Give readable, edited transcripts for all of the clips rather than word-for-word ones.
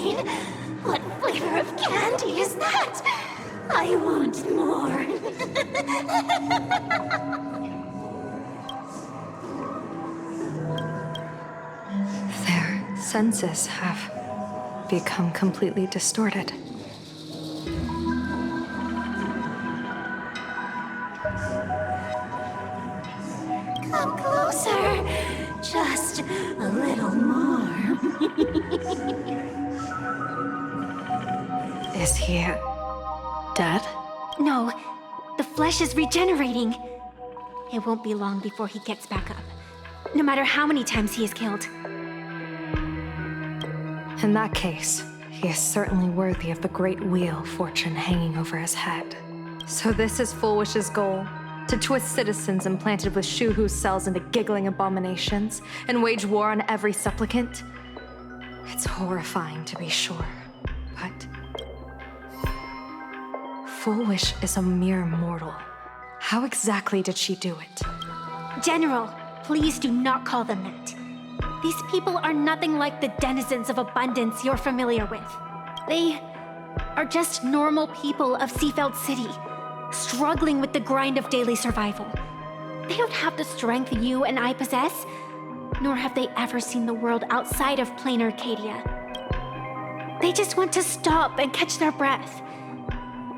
insane? What flavor of candy is that? I want more. Their senses have become completely distorted. Come closer. Just a little more. Is he dead? No, the flesh is regenerating. It won't be long before he gets back up, no matter how many times he is killed. In that case, he is certainly worthy of the great wheel fortune hanging over his head. So this is Fulwish's goal? To twist citizens implanted with Shuhu cells into giggling abominations and wage war on every supplicant? It's horrifying to be sure, but Fulwish is a mere mortal. How exactly did she do it? General, please do not call them that. These people are nothing like the denizens of abundance you're familiar with. They are just normal people of Seafeld City, struggling with the grind of daily survival. They don't have the strength you and I possess, nor have they ever seen the world outside of plain Arcadia. They just want to stop and catch their breath,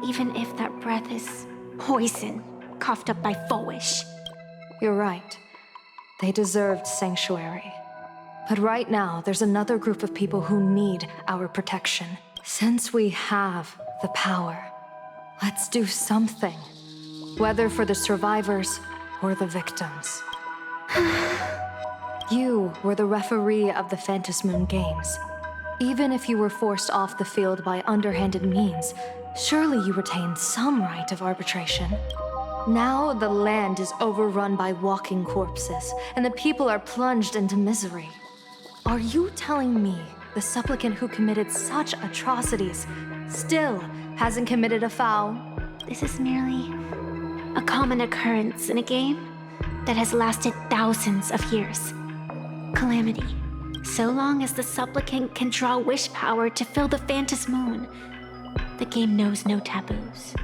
even if that breath is poison coughed up by Fulwish. You're right. They deserved sanctuary. But right now, there's another group of people who need our protection. Since we have the power, let's do something. Whether for the survivors or the victims. You were the referee of the Phantasmoon Games. Even if you were forced off the field by underhanded means, surely you retained some right of arbitration. Now the land is overrun by walking corpses, and the people are plunged into misery. Are you telling me the supplicant who committed such atrocities still hasn't committed a foul? This is merely a common occurrence in a game that has lasted thousands of years. Calamity. So long as the supplicant can draw wish power to fill the Phantasmoon, the game knows no taboos.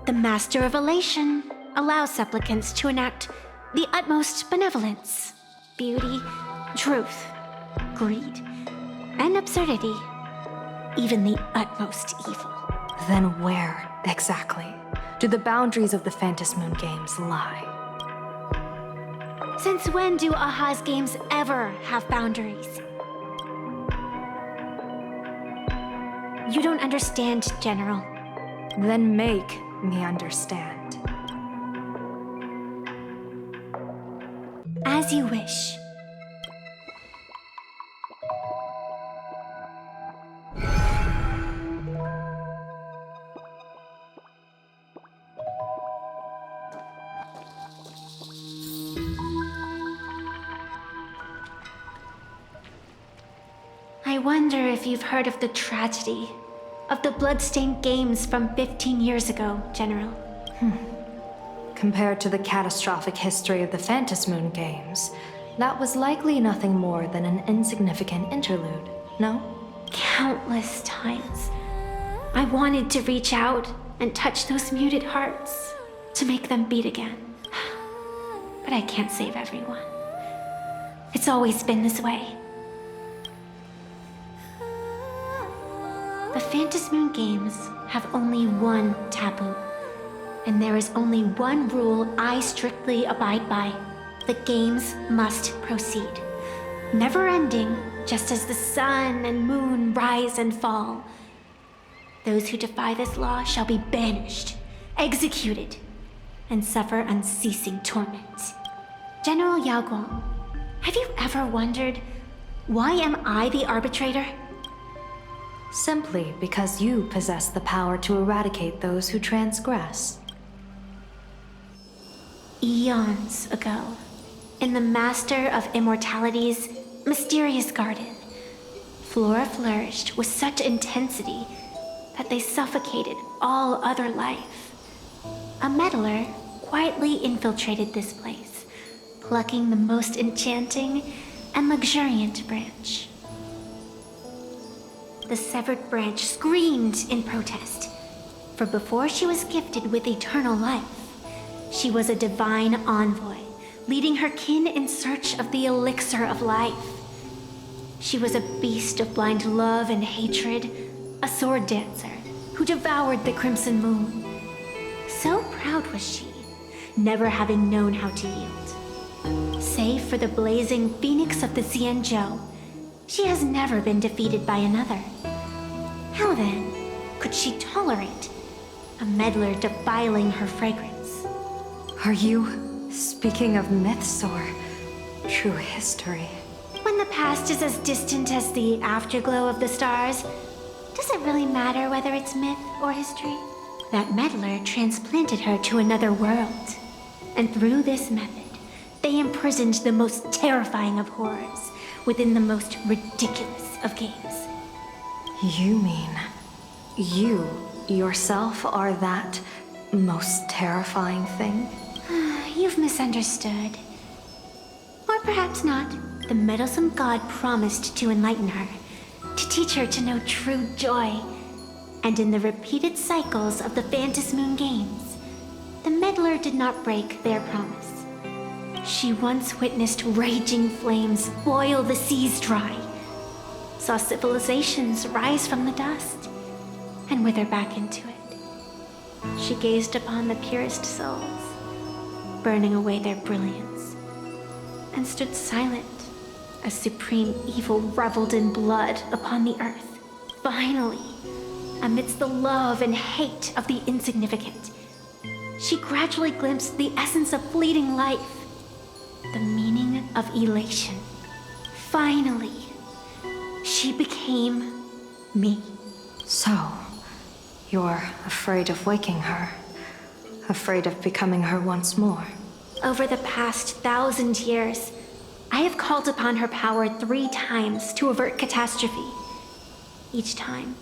The Master of Elation allows supplicants to enact the utmost benevolence, beauty, truth, greed, and absurdity, even the utmost evil. Then where, exactly, do the boundaries of the Phantasmoon Games lie? Since when do Aha's games ever have boundaries? You don't understand, General. Then make me understand. As you wish. I wonder if you've heard of the tragedy of the bloodstained games from 15 years ago, General. Compared to the catastrophic history of the Phantasmoon Games, that was likely nothing more than an insignificant interlude, no? Countless times, I wanted to reach out and touch those muted hearts, to make them beat again. But I can't save everyone. It's always been this way. The Phantasmoon Games have only one taboo, and there is only one rule I strictly abide by. The games must proceed. Never ending, just as the sun and moon rise and fall. Those who defy this law shall be banished, executed, and suffer unceasing torment. General Yao Guang, have you ever wondered, why am I the arbitrator? Simply because you possess the power to eradicate those who transgress. Eons ago, in the Master of Immortality's mysterious garden, flora flourished with such intensity that they suffocated all other life. A meddler quietly infiltrated this place, plucking the most enchanting and luxuriant branch. The severed branch screamed in protest. For before she was gifted with eternal life, she was a divine envoy, leading her kin in search of the elixir of life. She was a beast of blind love and hatred, a sword dancer who devoured the crimson moon. So proud was she, never having known how to yield. Save for the blazing phoenix of the Xianzhou, she has never been defeated by another. How then could she tolerate a meddler defiling her fragrance? Are you speaking of myths or true history? When the past is as distant as the afterglow of the stars, does it really matter whether it's myth or history? That meddler transplanted her to another world, and through this method, they imprisoned the most terrifying of horrors within the most ridiculous of games. You mean you yourself are that most terrifying thing? You've misunderstood. Or perhaps not. The meddlesome god promised to enlighten her, to teach her to know true joy. And in the repeated cycles of the Phantom Moon games, the meddler did not break their promise. She once witnessed raging flames boil the seas dry, saw civilizations rise from the dust, and wither back into it. She gazed upon the purest souls, burning away their brilliance, and stood silent as supreme evil reveled in blood upon the earth. Finally, amidst the love and hate of the insignificant, she gradually glimpsed the essence of fleeting life, the meaning of elation. Finally, she became me. So, you're afraid of waking her, afraid of becoming her once more. Over the past 1,000 years, I have called upon her power 3 times to avert catastrophe. Each time,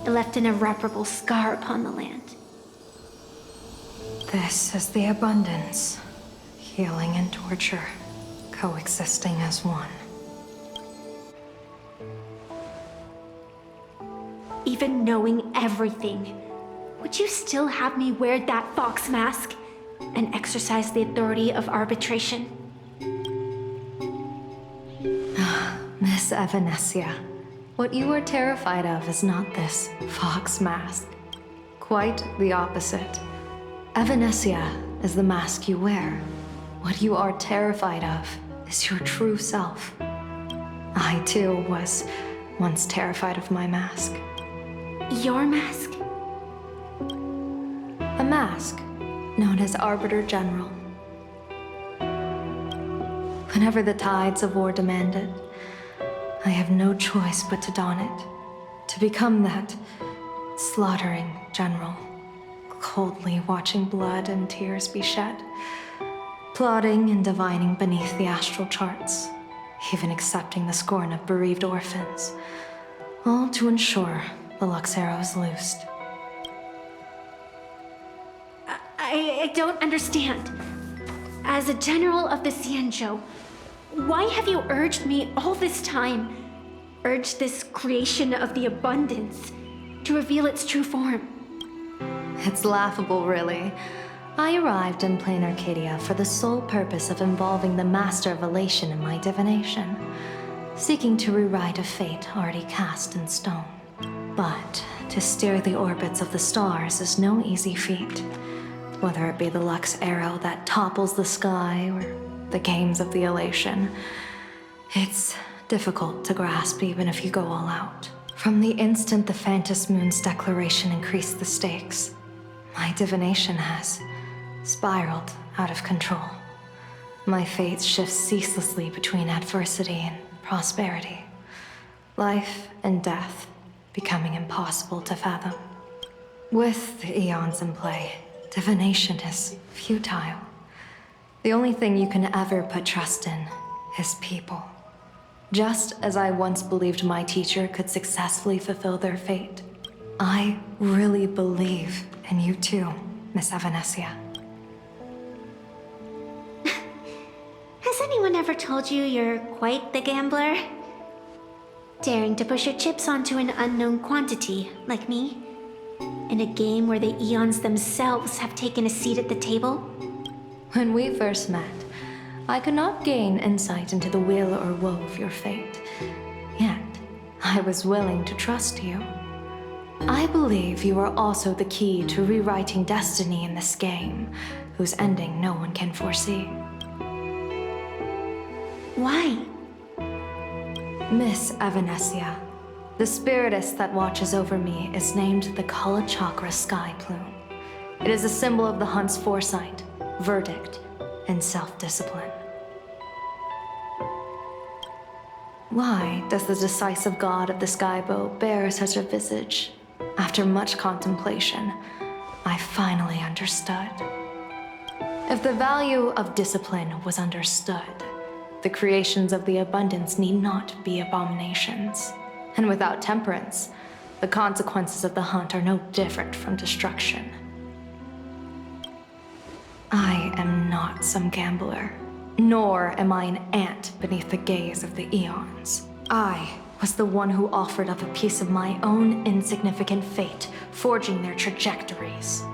it left an irreparable scar upon the land. This is the abundance, healing and torture, coexisting as one. Even knowing everything, would you still have me wear that fox mask and exercise the authority of arbitration? Miss Evanescia, what you are terrified of is not this fox mask. Quite the opposite. Evanescia is the mask you wear. What you are terrified of is your true self. I too was once terrified of my mask. Your mask? A mask known as Arbiter General. Whenever the tides of war demand it, I have no choice but to don it, to become that slaughtering general, coldly watching blood and tears be shed, plotting and divining beneath the astral charts, even accepting the scorn of bereaved orphans, all to ensure the Lux Arrow is loosed. I don't understand. As a general of the Xianzhou, why have you urged me all this time, urged this creation of the abundance, to reveal its true form? It's laughable, really. I arrived in plain Arcadia for the sole purpose of involving the Master of Elation in my divination, seeking to rewrite a fate already cast in stone. But to steer the orbits of the stars is no easy feat, whether it be the Lux Arrow that topples the sky or the games of the Elation. It's difficult to grasp even if you go all out. From the instant the Phantom Moon's declaration increased the stakes, my divination has spiraled out of control. My fate shifts ceaselessly between adversity and prosperity, life and death becoming impossible to fathom. With the eons in play, divination is futile. The only thing you can ever put trust in is people. Just as I once believed my teacher could successfully fulfill their fate, I really believe in you too, Miss Evanescia. Has anyone ever told you you're quite the gambler? Daring to push your chips onto an unknown quantity, like me? In a game where the Eons themselves have taken a seat at the table? When we first met, I could not gain insight into the will or woe of your fate. Yet, I was willing to trust you. I believe you are also the key to rewriting destiny in this game, whose ending no one can foresee. Why? Miss Evanescia, the spiritess that watches over me is named the Kala Chakra Sky Plume. It is a symbol of the hunt's foresight, verdict, and self-discipline. Why does the decisive god of the skybow bear such a visage? After much contemplation, I finally understood. If the value of discipline was understood, the creations of the abundance need not be abominations. And without temperance, the consequences of the hunt are no different from destruction. I am not some gambler, nor am I an ant beneath the gaze of the eons. I was the one who offered up a piece of my own insignificant fate, forging their trajectories.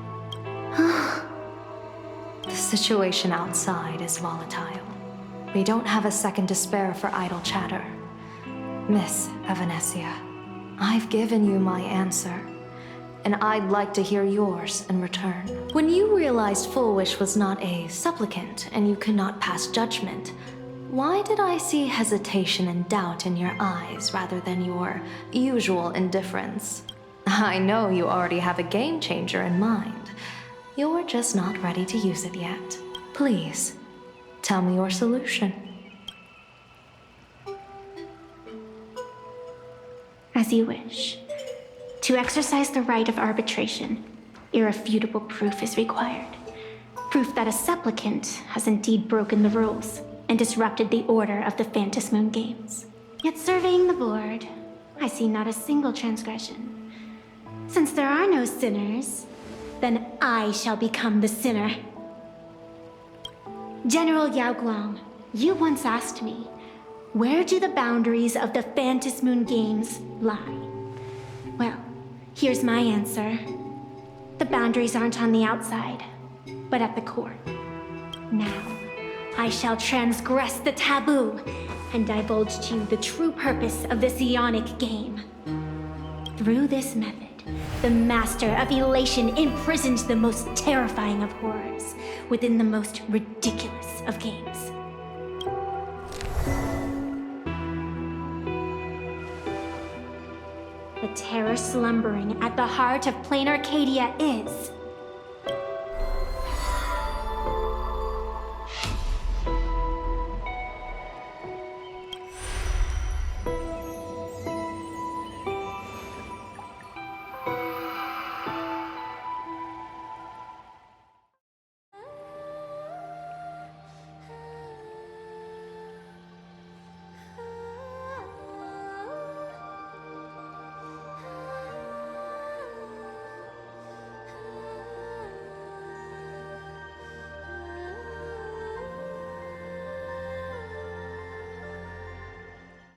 The situation outside is volatile. We don't have a second to spare for idle chatter. Miss Evanescia, I've given you my answer, and I'd like to hear yours in return. When you realized Full Wish was not a supplicant and you could not pass judgment, why did I see hesitation and doubt in your eyes rather than your usual indifference? I know you already have a game changer in mind. You're just not ready to use it yet. Please, tell me your solution. As you wish. To exercise the right of arbitration, irrefutable proof is required. Proof that a supplicant has indeed broken the rules and disrupted the order of the Phantom Moon Games. Yet surveying the board, I see not a single transgression. Since there are no sinners, then I shall become the sinner. General Yao Guang, you once asked me, where do the boundaries of the Phantom Moon Games lie? Well, here's my answer. The boundaries aren't on the outside, but at the core. Now, I shall transgress the taboo and divulge to you the true purpose of this Ionic game. Through this method, the Master of Elation imprisoned the most terrifying of horrors within the most ridiculous of games. The terror slumbering at the heart of plain Arcadia is